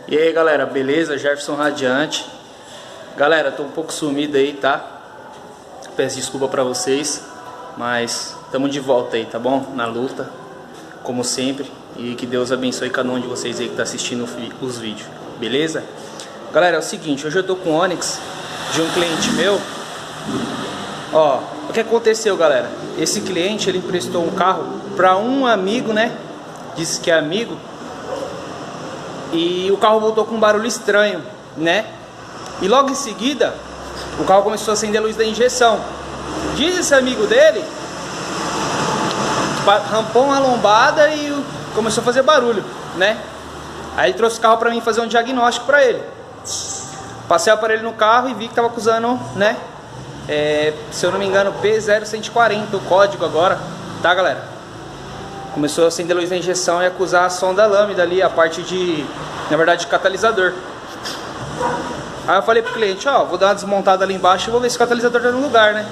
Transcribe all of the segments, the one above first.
E aí galera, beleza? Jefferson Radiante. Galera, tô um pouco sumido aí, tá? Peço desculpa pra vocês, mas tamo de volta aí, tá bom? Na luta, como sempre. E que Deus abençoe cada um de vocês aí que tá assistindo os vídeos, beleza? Galera, é o seguinte, hoje eu tô com o Onix de um cliente meu. Ó, o que aconteceu, galera? Esse cliente, ele emprestou um carro pra um amigo, né? Disse que é amigo. E o carro voltou com um barulho estranho, né? E logo em seguida, o carro começou a acender a luz da injeção. Diz esse amigo dele, rampou uma lombada e começou a fazer barulho, né? Aí ele trouxe o carro pra mim fazer um diagnóstico pra ele. Passei o aparelho no carro e vi que tava acusando, né? Se eu não me engano, P0140, o código agora, tá, galera? Começou a acender a luz da injeção e acusar a sonda lambda ali, a parte de, na verdade, catalisador. Aí eu falei pro cliente, ó, vou dar uma desmontada ali embaixo e vou ver se o catalisador tá no lugar, né?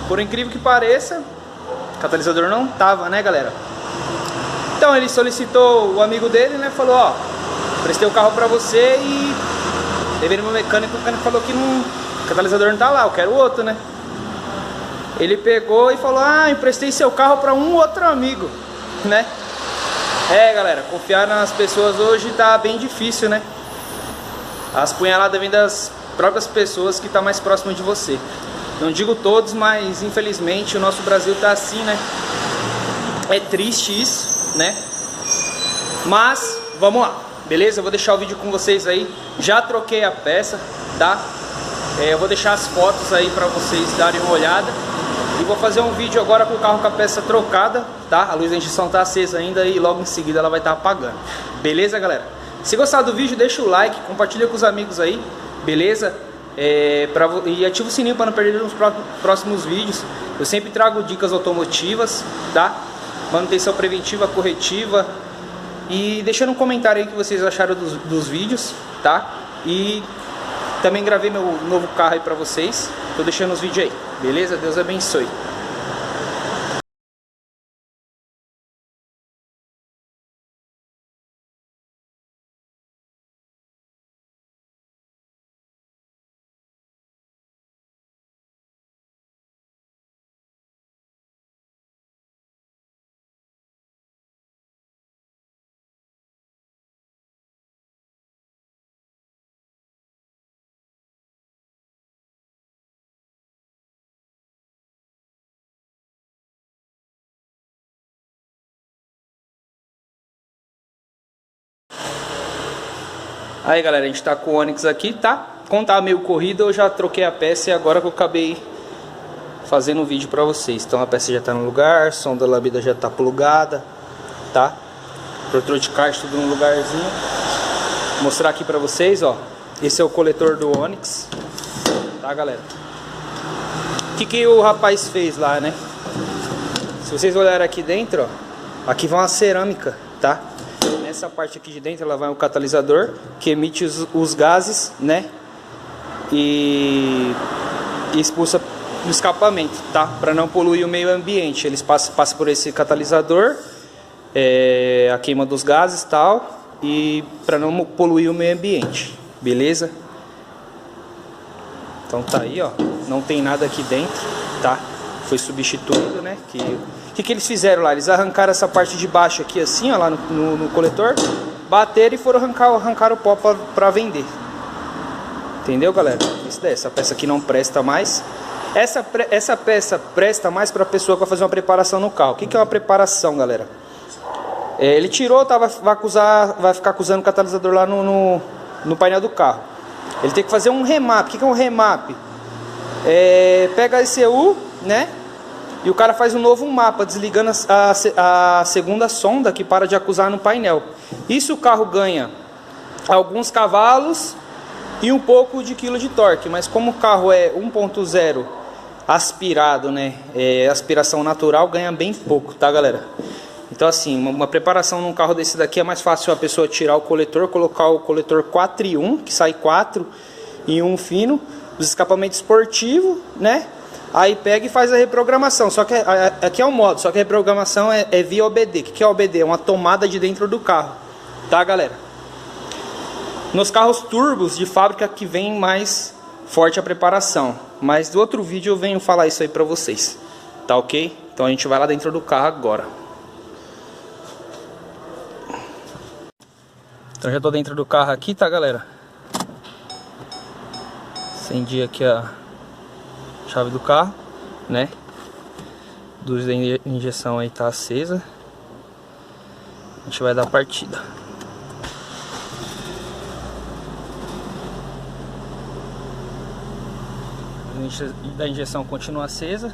Por incrível que pareça, o catalisador não tava, né, galera? Então ele solicitou o amigo dele, né, falou, ó, prestei o carro pra você e levei no mecânico, o mecânico falou que não, o catalisador não tá lá, eu quero outro, né? Ele pegou e falou, ah, emprestei seu carro para um outro amigo, né? Galera, confiar nas pessoas hoje tá bem difícil, né? As punhaladas vêm das próprias pessoas que tá mais próximo de você. Não digo todos, mas infelizmente o nosso Brasil tá assim, né? É triste isso, né? Mas, vamos lá, beleza? Eu vou deixar o vídeo com vocês aí. Já troquei a peça, tá? Eu vou deixar as fotos aí para vocês darem uma olhada. E vou fazer um vídeo agora com o carro com a peça trocada, tá? A luz da injeção tá acesa ainda e logo em seguida ela vai estar apagando. Beleza, galera? Se gostar do vídeo, deixa o like, compartilha com os amigos aí, beleza? E ativa o sininho para não perder os próximos vídeos. Eu sempre trago dicas automotivas, tá? Manutenção preventiva, corretiva. E deixando um comentário aí o que vocês acharam dos vídeos, tá? E também gravei meu novo carro aí pra vocês. Tô deixando os vídeos aí, beleza? Deus abençoe. Aí galera, a gente tá com o Onix aqui, tá? Como tá meio corrido, eu já troquei a peça e agora que eu acabei fazendo um vídeo pra vocês. Então a peça já tá no lugar, sonda lambda já tá plugada, tá? Protetor de caixa tudo no lugarzinho. Vou mostrar aqui pra vocês, ó. Esse é o coletor do Onix, tá, galera? O que o rapaz fez lá, né? Se vocês olharem aqui dentro, ó, aqui vai uma cerâmica, tá? Nessa parte aqui de dentro ela vai um catalisador que emite os gases, né? E expulsa o escapamento, tá? Para não poluir o meio ambiente. Eles passam por esse catalisador, a queima dos gases e tal, e para não poluir o meio ambiente, beleza? Então tá aí, ó. Não tem nada aqui dentro, tá? Foi substituído, né? O que eles fizeram lá? Eles arrancaram essa parte de baixo aqui assim, ó, lá no coletor, bateram e foram arrancar o pó para vender. Entendeu, galera? Isso daí, essa peça aqui não presta mais. Essa peça presta mais para a pessoa que vai fazer uma preparação no carro. O que é uma preparação, galera? Ele tirou, vai ficar acusando o catalisador lá no painel do carro. Ele tem que fazer um remap. O que é um remap? Pega a ECU, né? E o cara faz um novo mapa, desligando a segunda sonda que para de acusar no painel. Isso o carro ganha alguns cavalos e um pouco de quilo de torque. Mas como o carro é 1.0 aspirado, né? Aspiração natural, ganha bem pouco, tá, galera? Então assim, uma preparação num carro desse daqui é mais fácil a pessoa tirar o coletor, colocar o coletor 4 em 1, que sai 4 e 1 fino, os escapamentos esportivos, né? Aí pega e faz a reprogramação. Só que aqui é o modo, só que a reprogramação é via OBD. O que é OBD? É uma tomada de dentro do carro, tá, galera? Nos carros turbos de fábrica que vem mais forte a preparação. Mas do outro vídeo eu venho falar isso aí pra vocês. Tá ok? Então a gente vai lá dentro do carro agora. Então já tô dentro do carro aqui, tá, galera? Acendi aqui a chave do carro, né? Luz da injeção aí tá acesa. A gente vai dar partida. A luz da injeção continua acesa,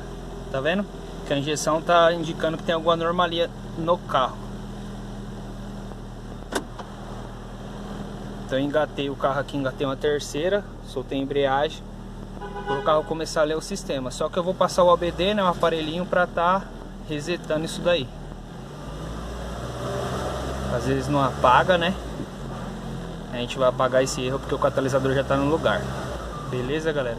tá vendo? Que a injeção tá indicando que tem alguma anomalia no carro. Então eu engatei o carro aqui, engatei uma terceira, soltei a embreagem para o carro começar a ler o sistema. Só que eu vou passar o OBD, né, um aparelhinho para tá resetando isso daí. Às vezes não apaga, né? A gente vai apagar esse erro porque o catalisador já tá no lugar. Beleza, galera?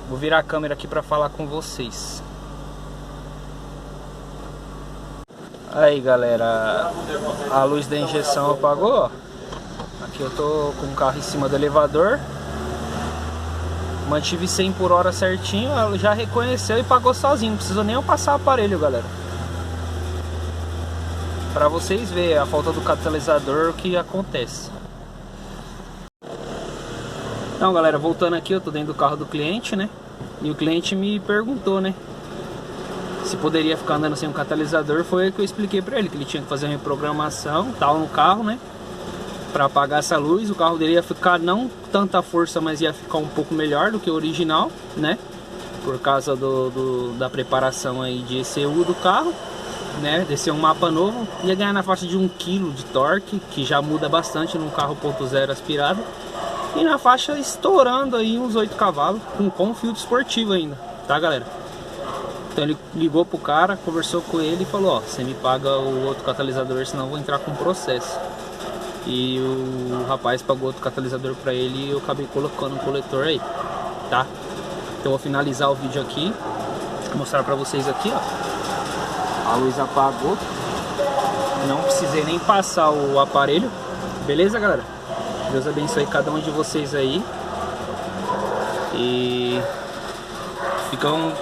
Vou virar a câmera aqui para falar com vocês. Aí, galera, a luz da injeção apagou. Aqui eu tô com o carro em cima do elevador. Mantive 100 por hora certinho. Ela já reconheceu e pagou sozinho. Não precisou nem eu passar o aparelho, galera. Pra vocês verem a falta do catalisador, o que acontece. Então, galera, voltando aqui, eu tô dentro do carro do cliente, né? E o cliente me perguntou, né, se poderia ficar andando sem um catalisador. Foi o que eu expliquei pra ele, que ele tinha que fazer uma reprogramação tal no carro, né, pra apagar essa luz. O carro dele ia ficar não tanta força, mas ia ficar um pouco melhor do que o original, né, por causa da preparação aí de ECU do carro, né. Descer um mapa novo, ia ganhar na faixa de 1 kg de torque, que já muda bastante num carro 0.0 aspirado. E na faixa estourando aí uns 8 cavalos, com filtro esportivo ainda, tá, galera? Então ele ligou pro cara, conversou com ele e falou: ó, você me paga o outro catalisador, senão eu vou entrar com processo. E o rapaz pagou outro catalisador pra ele e eu acabei colocando um coletor aí, tá? Então eu vou finalizar o vídeo aqui, vou mostrar pra vocês aqui, ó. A luz apagou, não precisei nem passar o aparelho, beleza, galera? Deus abençoe cada um de vocês aí. E ficam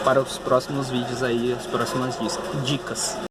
para os próximos vídeos aí, as próximas dicas.